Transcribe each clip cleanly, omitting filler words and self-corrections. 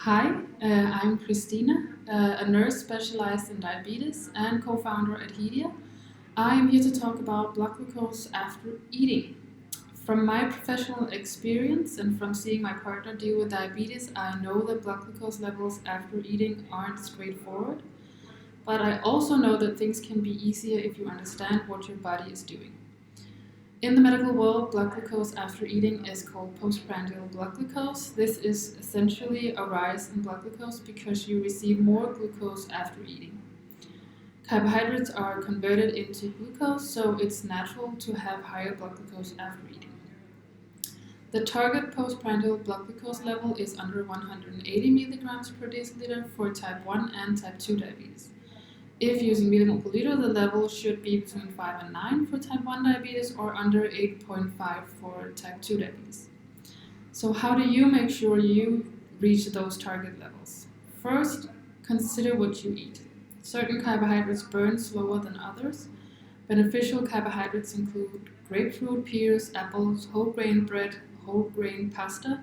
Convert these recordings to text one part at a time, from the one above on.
Hi, I'm Christina, a nurse specialized in diabetes and co-founder at Hedia. I am here to talk about blood glucose after eating. From my professional experience and from seeing my partner deal with diabetes, I know that blood glucose levels after eating aren't straightforward, but I also know that things can be easier if you understand what your body is doing. In the medical world, blood glucose after eating is called postprandial blood glucose. This is essentially a rise in blood glucose because you receive more glucose after eating. Carbohydrates are converted into glucose, so it's natural to have higher blood glucose after eating. The target postprandial blood glucose level is under 180 milligrams per deciliter for type 1 and type 2 diabetes. If using millimole per liter, the level should be between 5 and 9 for type 1 diabetes or under 8.5 for type 2 diabetes. So how do you make sure you reach those target levels? First, consider what you eat. Certain carbohydrates burn slower than others. Beneficial carbohydrates include grapefruit, pears, apples, whole grain bread, whole grain pasta,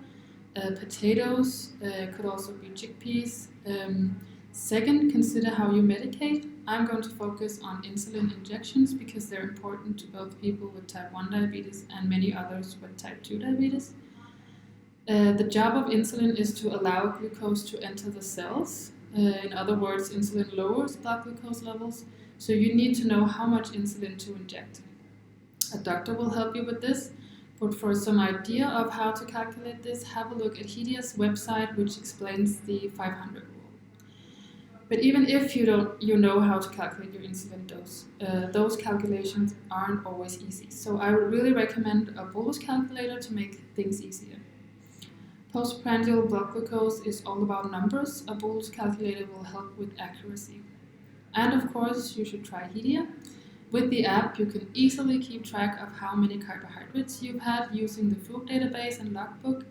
potatoes, could also be chickpeas. Second, consider how you medicate. I'm going to focus on insulin injections because they're important to both people with type 1 diabetes and many others with type 2 diabetes. The job of insulin is to allow glucose to enter the cells. In other words, insulin lowers blood glucose levels, so you need to know how much insulin to inject. A doctor will help you with this, but for some idea of how to calculate this, have a look at Hedia's website, which explains the 500 rule. But even if you know how to calculate your insulin dose, those calculations aren't always easy. So I would really recommend a bolus calculator to make things easier. Postprandial blood glucose is all about numbers. A bolus calculator will help with accuracy. And of course, you should try Hedia. With the app, you can easily keep track of how many carbohydrates you've had using the food database and logbook.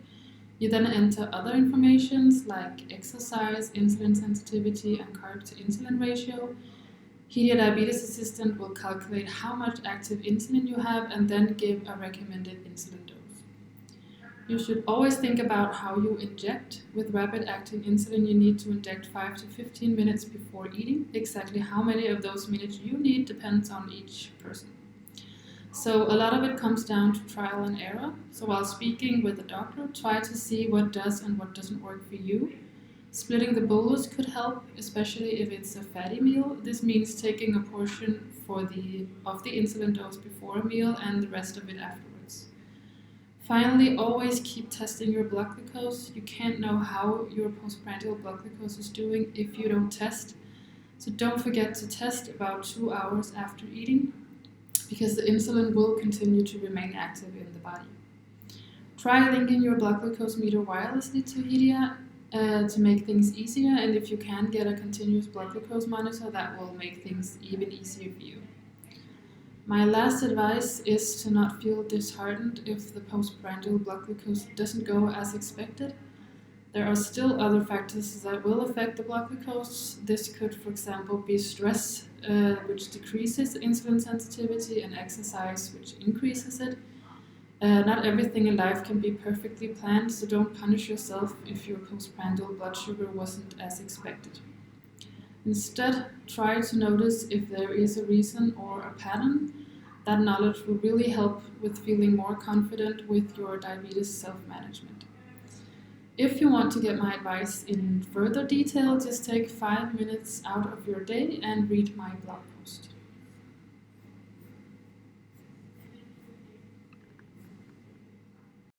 You then enter other informations like exercise, insulin sensitivity, and carb to insulin ratio. Hedia Diabetes Assistant will calculate how much active insulin you have and then give a recommended insulin dose. You should always think about how you inject. With rapid-acting insulin, you need to inject 5 to 15 minutes before eating. Exactly how many of those minutes you need depends on each person. So a lot of it comes down to trial and error. So while speaking with a doctor, try to see what does and what doesn't work for you. Splitting the bolus could help, especially if it's a fatty meal. This means taking a portion of the insulin dose before a meal and the rest of it afterwards. Finally, always keep testing your blood glucose. You can't know how your postprandial blood glucose is doing if you don't test. So don't forget to test about 2 hours after eating, because the insulin will continue to remain active in the body. Try linking your blood glucose meter wirelessly to Hedia to make things easier, and if you can get a continuous blood glucose monitor, that will make things even easier for you. My last advice is to not feel disheartened if the postprandial blood glucose doesn't go as expected. There are still other factors that will affect the blood glucose. This could, for example, be stress, which decreases insulin sensitivity, and exercise, which increases it. Not everything in life can be perfectly planned, so don't punish yourself if your postprandial blood sugar wasn't as expected. Instead, try to notice if there is a reason or a pattern. That knowledge will really help with feeling more confident with your diabetes self-management. If you want to get my advice in further detail, just take 5 minutes out of your day and read my blog post.